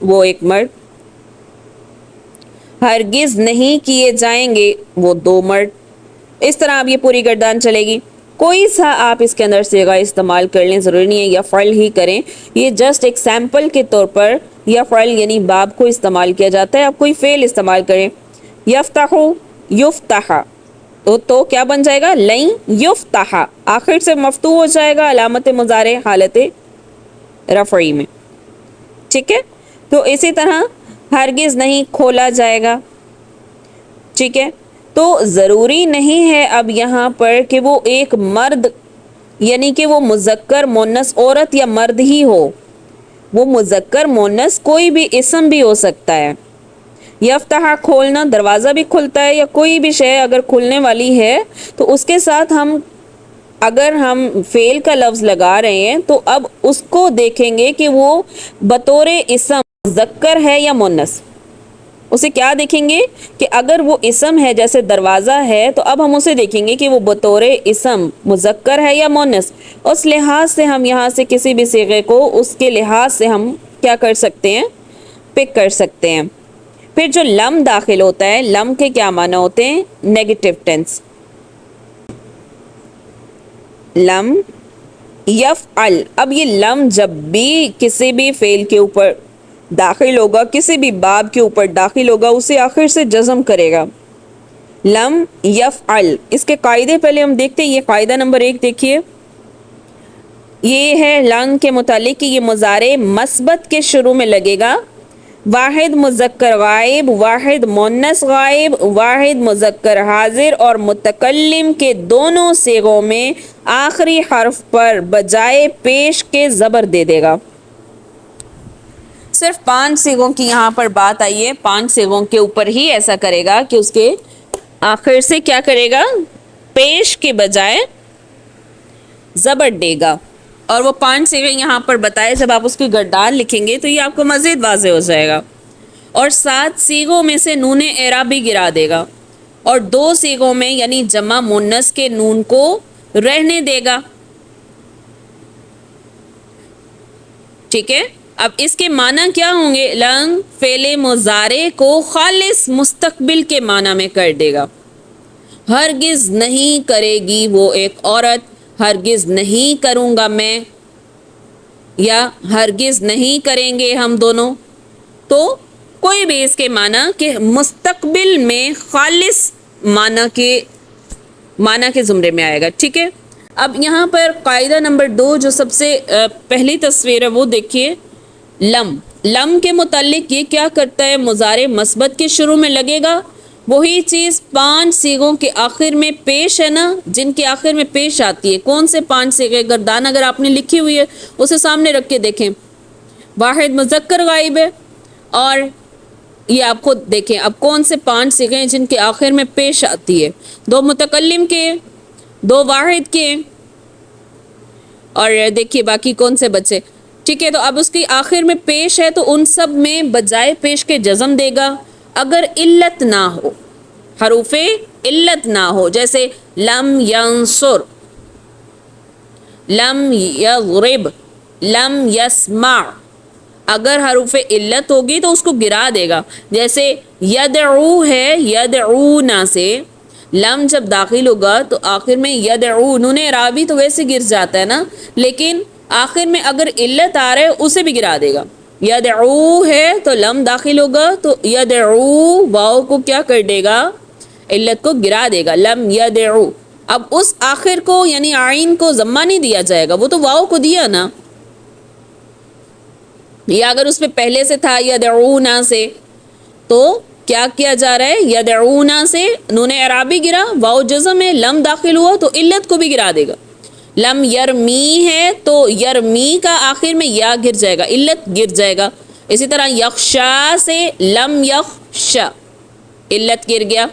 وہ ایک مرد. ہرگز نہیں کیے جائیں گے وہ دو مرد. اس طرح اب یہ پوری گردان چلے گی. کوئی سا آپ اس کے اندر صیغہ استعمال کر لیں, ضروری نہیں ہے یا فعل ہی کریں, یہ جسٹ ایک سیمپل کے طور پر یا فعل یعنی باب کو استعمال کیا جاتا ہے. آپ کوئی فعل استعمال کریں, یفتح یفتح تو کیا بن جائے گا, لن یفتح, آخر سے مفتوح ہو جائے گا علامت مضارع حالت رفعی میں. ٹھیک ہے, تو اسی طرح ہرگز نہیں کھولا جائے گا. ٹھیک ہے, تو ضروری نہیں ہے اب یہاں پر کہ وہ ایک مرد یعنی کہ وہ مذکر مونس عورت یا مرد ہی ہو. وہ مذکر مونس کوئی بھی اسم بھی ہو سکتا ہے. یفتح کھولنا, دروازہ بھی کھلتا ہے یا کوئی بھی شے اگر کھلنے والی ہے تو اس کے ساتھ اگر ہم فعل کا لفظ لگا رہے ہیں تو اب اس کو دیکھیں گے کہ وہ بطور اسم مذکر ہے یا مونس. اسے کیا دیکھیں گے کہ اگر وہ اسم ہے جیسے دروازہ ہے تو اب ہم اسے دیکھیں گے کہ وہ بطور اسم مذکر ہے یا مونس. اس لحاظ سے ہم یہاں سے کسی بھی صیغے کو اس کے لحاظ سے ہم کیا کر سکتے ہیں, پک کر سکتے ہیں. پھر جو لم داخل ہوتا ہے, لم کے کیا معنی ہوتے ہیں, نیگیٹو ٹینس. لم یفعل, اب یہ لم جب بھی کسی بھی فعل کے اوپر داخل ہوگا, کسی بھی باب کے اوپر داخل ہوگا, اسے آخر سے جزم کرے گا. لم یفعل, اس کے قاعدے پہلے ہم دیکھتے ہیں. یہ قاعدہ نمبر 1 دیکھیے, یہ ہے لن کے متعلق کہ یہ مضارع مثبت کے شروع میں لگے گا. واحد مذکر غائب, واحد مونس غائب, واحد مذکر حاضر اور متکلم کے دونوں صیغوں میں آخری حرف پر بجائے پیش کے زبر دے دے گا. صرف 5 صیغوں کی یہاں پر بات آئی ہے, 5 صیغوں کے اوپر ہی ایسا کرے گا کہ اس کے آخر سے کیا کرے گا, پیش کے بجائے زبر دے گا. اور وہ 5 صیغے یہاں پر بتائے, جب آپ اس کی گردان لکھیں گے تو یہ آپ کو مزید واضح ہو جائے گا. اور 7 صیغوں میں سے نون اعرابی گرا دے گا, اور 2 صیغوں میں یعنی جمع مونس کے نون کو رہنے دے گا. ٹھیک ہے, اب اس کے معنی کیا ہوں گے, لن فعل مضارع کو خالص مستقبل کے معنی میں کر دے گا. ہرگز نہیں کرے گی وہ ایک عورت, ہرگز نہیں کروں گا میں, یا ہرگز نہیں کریں گے ہم دونوں. تو کوئی بھی اس کے معنی کہ مستقبل میں خالص معنی کے زمرے میں آئے گا. ٹھیک ہے, اب یہاں پر قاعدہ نمبر 2 جو سب سے پہلی تصویر ہے وہ دیکھیے. لم کے متعلق یہ کیا کرتا ہے, مضارع مثبت کے شروع میں لگے گا. وہی چیز 5 صیغوں کے آخر میں پیش ہے نا, جن کے آخر میں پیش آتی ہے. کون سے 5 صیغے, گردان اگر آپ نے لکھی ہوئی ہے اسے سامنے رکھ کے دیکھیں. واحد مذکر غائب ہے, اور یہ آپ خود دیکھیں اب کون سے 5 صیغے ہیں جن کے آخر میں پیش آتی ہے. 2 متکلم کے, 2 واحد کے, اور دیکھیے باقی کون سے بچے. ٹھیک ہے, تو اب اس کی آخر میں پیش ہے تو ان سب میں بجائے پیش کے جزم دے گا اگر علت نہ ہو, حروف علت نہ ہو. جیسے لم ینصر, لم یضرب, لم یسمع, اگر حروف علت ہوگی تو اس کو گرا دے گا. جیسے یدعو ہے, یدعونا سے لم جب داخل ہوگا تو آخر میں یدعو, نون اعرابی تو ویسے گر جاتا ہے نا, لیکن آخر میں اگر علت آ رہا ہے اسے بھی گرا دے گا. یدعو ہے تو لم داخل ہوگا تو یدعو واو کو کیا کر دے گا, علت کو گرا دے گا. لم یدعو, اب اس آخر کو یعنی عین کو ضمہ نہیں دیا جائے گا, وہ تو واو کو دیا نا. یا اگر اس میں پہلے سے تھا یدعونا سے تو کیا کیا جا رہا ہے, یدعونا سے نون اعرابی گرا, واو جزم ہے, لم داخل ہوا تو علت کو بھی گرا دے گا. لم یرمی ہے تو یرمی کا آخر میں یا گر جائے گا, علت گر جائے گا. اسی طرح یخشا سے لم یخشا, علت گر گیا.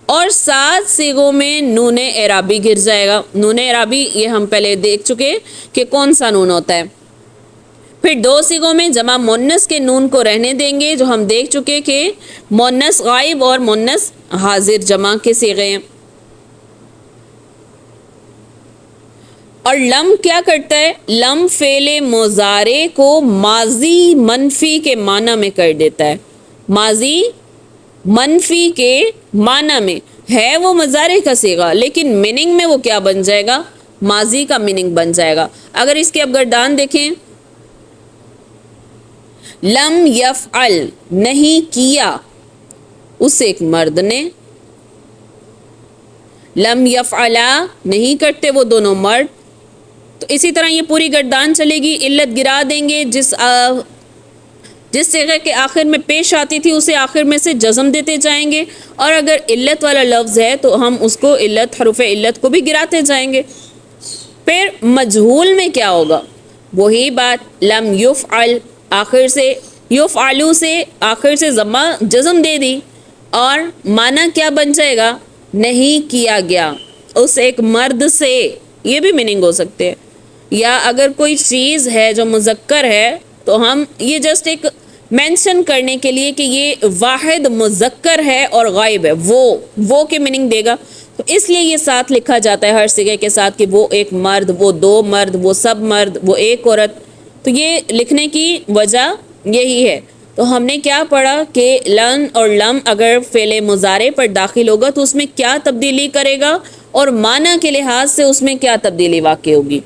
اور 7 صیغوں میں نون اعرابی گر جائے گا. نون اعرابی یہ ہم پہلے دیکھ چکے کہ کون سا نون ہوتا ہے. پھر 2 صیغوں میں جمع مونس کے نون کو رہنے دیں گے, جو ہم دیکھ چکے کہ مونس غائب اور مونس حاضر جمع کے صیغے ہیں. اور لم کیا کرتا ہے؟ لم فعل مضارع کو ماضی منفی کے معنی میں کر دیتا ہے. ماضی منفی کے معنی میں ہے وہ مضارع کا صیغہ، لیکن میننگ میں وہ کیا بن جائے گا؟ ماضی کا میننگ بن جائے گا. اگر اس کے اب گردان دیکھیں، لم یفعل نہیں کیا اس ایک مرد نے، لم یفعلا نہیں کرتے وہ دونوں مرد. تو اسی طرح یہ پوری گردان چلے گی. علت گرا دیں گے، جس صیغے کے آخر میں پیش آتی تھی اسے آخر میں سے جزم دیتے جائیں گے، اور اگر علت والا لفظ ہے تو ہم اس کو حروف علت کو بھی گراتے جائیں گے. پھر مجہول میں کیا ہوگا؟ وہی بات، لم یفعل آخر سے، یفعلو سے آخر سے ضمہ جزم دے دی، اور معنی کیا بن جائے گا؟ نہیں کیا گیا اس ایک مرد سے. یہ بھی میننگ ہو سکتے ہیں. یا اگر کوئی چیز ہے جو مذکر ہے تو ہم یہ جسٹ ایک مینشن کرنے کے لیے کہ یہ واحد مذکر ہے اور غائب ہے، وہ کے میننگ دے گا. تو اس لیے یہ ساتھ لکھا جاتا ہے ہر صیغے کے ساتھ کہ وہ ایک مرد، وہ دو مرد، وہ سب مرد، وہ ایک عورت. تو یہ لکھنے کی وجہ یہی ہے. تو ہم نے کیا پڑھا کہ لن اور لم اگر فعل مضارع پر داخل ہوگا تو اس میں کیا تبدیلی کرے گا، اور معنی کے لحاظ سے اس میں کیا تبدیلی واقع ہوگی.